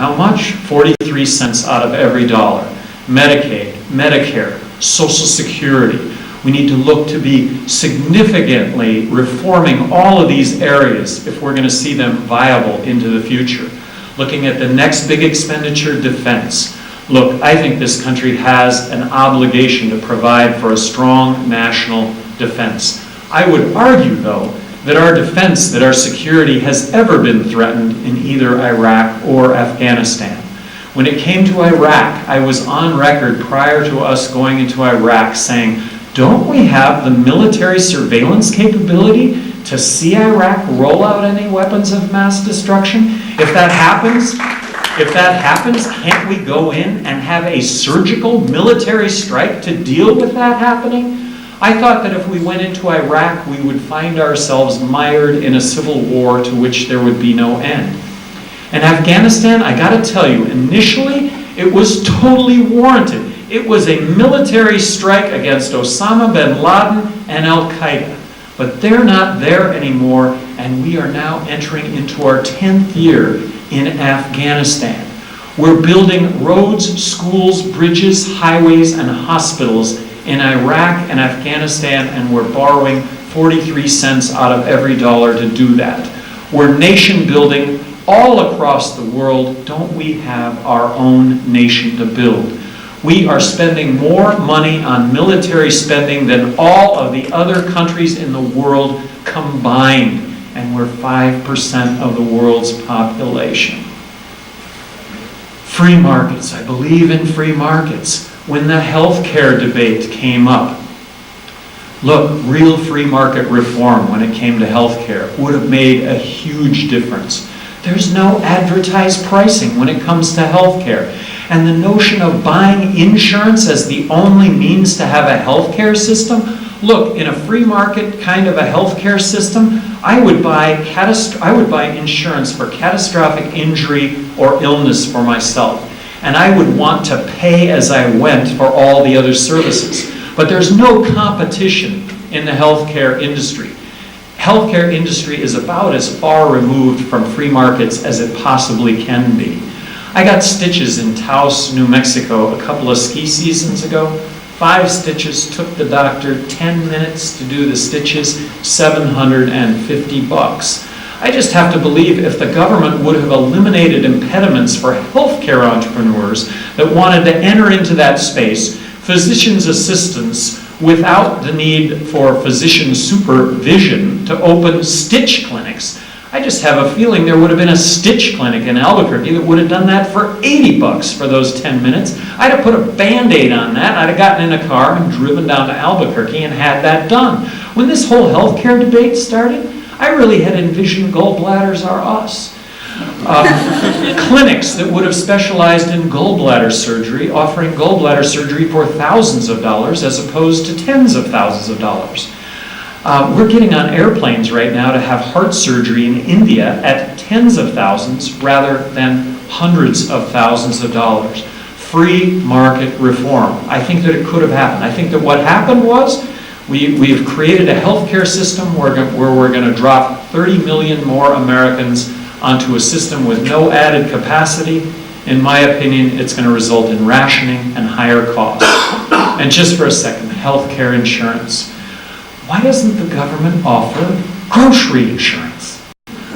How much? 43 cents out of every dollar. Medicaid, Medicare, Social Security. We need to look to be significantly reforming all of these areas if we're going to see them viable into the future. Looking at the next big expenditure, defense. Look, I think this country has an obligation to provide for a strong national defense. I would argue, though, that our defense, that our security has ever been threatened in either Iraq or Afghanistan. When it came to Iraq, I was on record prior to us going into Iraq saying, don't we have the military surveillance capability to see Iraq roll out any weapons of mass destruction? If that happens, can't we go in and have a surgical military strike to deal with that happening? I thought that if we went into Iraq, we would find ourselves mired in a civil war to which there would be no end. And Afghanistan, I got to tell you, initially, it was totally warranted. It was a military strike against Osama bin Laden and Al-Qaeda. But they're not there anymore, and we are now entering into our 10th year in Afghanistan. We're building roads, schools, bridges, highways, and hospitals in Iraq and Afghanistan, and we're borrowing 43 cents out of every dollar to do that. We're nation building all across the world. Don't we have our own nation to build? We are spending more money on military spending than all of the other countries in the world combined, and we're 5% of the world's population. Free markets. I believe in free markets. When the healthcare debate came up, look, real free market reform when it came to healthcare would have made a huge difference. There's no advertised pricing when it comes to healthcare. And the notion of buying insurance as the only means to have a healthcare system, look, in a free market kind of a healthcare system, I would buy insurance for catastrophic injury or illness for myself. And I would want to pay as I went for all the other services. But there's no competition in the healthcare industry. Healthcare industry is about as far removed from free markets as it possibly can be. I got stitches in Taos, New Mexico a couple of ski seasons ago. 5 stitches, took the doctor 10 minutes to do the stitches, $750. I just have to believe if the government would have eliminated impediments for healthcare entrepreneurs that wanted to enter into that space, physician's assistants without the need for physician supervision to open stitch clinics, I just have a feeling there would have been a stitch clinic in Albuquerque that would have done that for $80 for those 10 minutes. I'd have put a Band-Aid on that. I'd have gotten in a car and driven down to Albuquerque and had that done. When this whole healthcare debate started, I really had envisioned Gallbladders Are Us. Clinics that would have specialized in gallbladder surgery, offering gallbladder surgery for thousands of dollars as opposed to tens of thousands of dollars. We're getting on airplanes right now to have heart surgery in India at tens of thousands rather than hundreds of thousands of dollars. Free market reform. I think that it could have happened. I think that what happened was we've created a healthcare system where we're going to drop 30 million more Americans onto a system with no added capacity. In my opinion, it's going to result in rationing and higher costs. And just for a second, healthcare insurance. Why doesn't the government offer grocery insurance?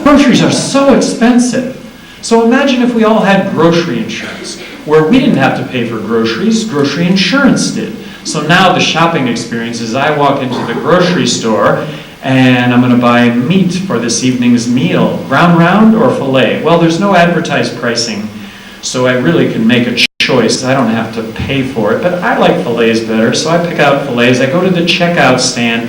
Groceries are so expensive. So imagine if we all had grocery insurance, where we didn't have to pay for groceries, grocery insurance did. So now the shopping experience is I walk into the grocery store and I'm going to buy meat for this evening's meal, ground round or filet. Well, there's no advertised pricing, so I really can make a choice. I don't have to pay for it, but I like fillets better, so I pick out fillets. I go to the checkout stand.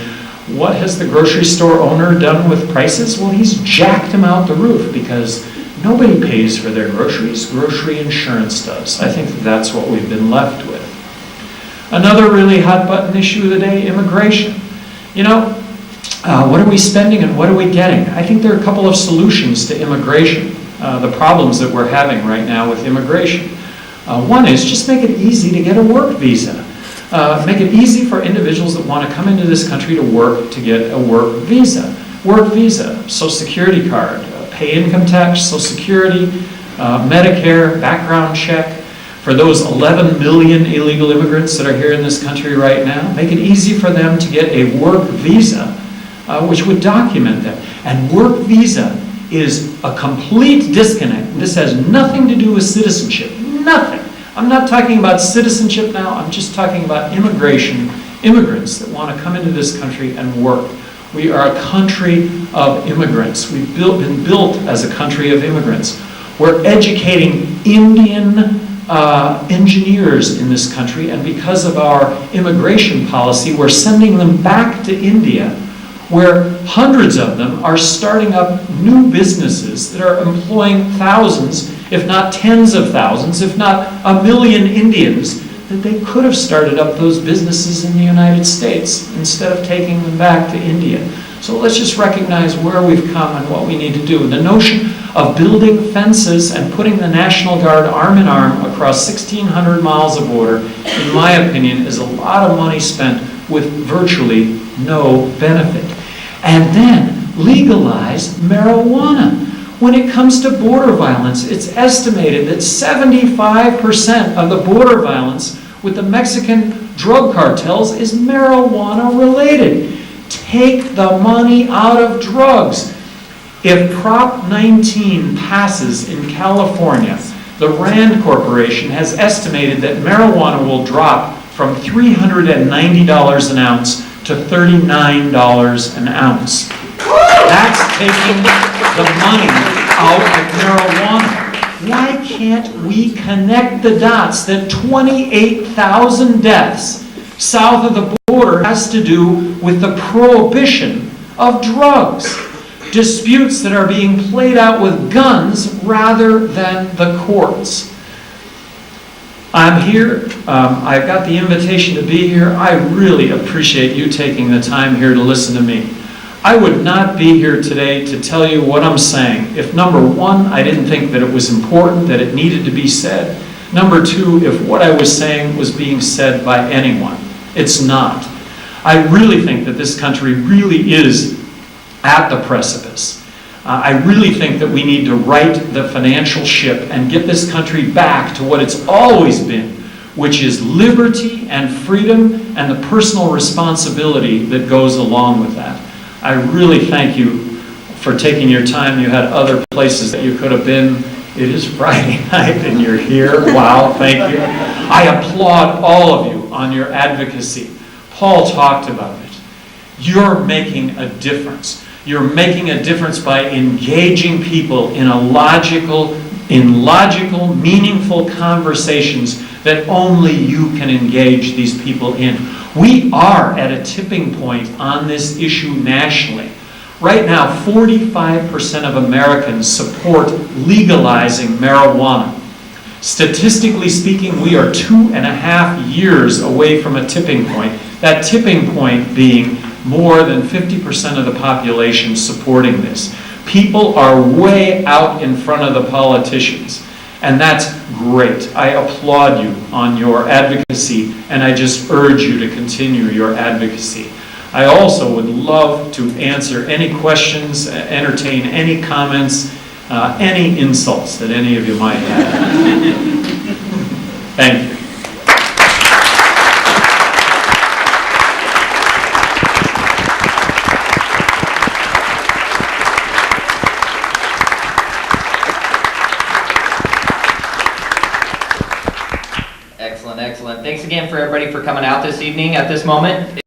What has the grocery store owner done with prices? Well, he's jacked them out the roof because nobody pays for their groceries. Grocery insurance does. I think that's what we've been left with. Another really hot button issue of the day, immigration. You know, what are we spending and what are we getting? I think there are a couple of solutions to immigration, the problems that we're having right now with immigration. One is just make it easy to get a work visa. Make it easy for individuals that want to come into this country to work to get a work visa. Work visa, Social Security card, pay income tax, Social Security, Medicare, background check for those 11 million illegal immigrants that are here in this country right now. Make it easy for them to get a work visa, which would document them. And work visa is a complete disconnect. This has nothing to do with citizenship, nothing. I'm not talking about citizenship now, I'm just talking about immigration, immigrants that want to come into this country and work. We are a country of immigrants. We've been built as a country of immigrants. We're educating Indian engineers in this country, and because of our immigration policy, we're sending them back to India, where hundreds of them are starting up new businesses that are employing thousands, if not tens of thousands, if not a million Indians, that they could have started up those businesses in the United States instead of taking them back to India. So let's just recognize where we've come and what we need to do. The notion of building fences and putting the National Guard arm in arm across 1,600 miles of border, in my opinion, is a lot of money spent with virtually no benefit. And then legalize marijuana. When it comes to border violence, it's estimated that 75% of the border violence with the Mexican drug cartels is marijuana related. Take the money out of drugs. If Prop 19 passes in California, the Rand Corporation has estimated that marijuana will drop from $390 an ounce to $39 an ounce. That's taking the money out of marijuana. Why can't we connect the dots that 28,000 deaths south of the border has to do with the prohibition of drugs? Disputes that are being played out with guns rather than the courts. I'm here. I've got the invitation to be here. I really appreciate you taking the time here to listen to me. I would not be here today to tell you what I'm saying if, number one, I didn't think that it was important, that it needed to be said. Number two, if what I was saying was being said by anyone. It's not. I really think that this country really is at the precipice. I really think that we need to right the financial ship and get this country back to what it's always been, which is liberty and freedom and the personal responsibility that goes along with that. I really thank you for taking your time. You had other places that you could have been. It is Friday night and you're here. Wow, thank you. I applaud all of you on your advocacy. Paul talked about it. You're making a difference. You're making a difference by engaging people in logical, meaningful conversations that only you can engage these people in. We are at a tipping point on this issue nationally. Right now, 45% of Americans support legalizing marijuana. Statistically speaking, we are 2.5 years away from a tipping point. That tipping point being more than 50% of the population supporting this. People are way out in front of the politicians, and that's great. I applaud you on your advocacy, and I just urge you to continue your advocacy. I also would love to answer any questions, entertain any comments, any insults that any of you might have. Thank you. Excellent, excellent. Thanks again for everybody for coming out this evening. At this moment,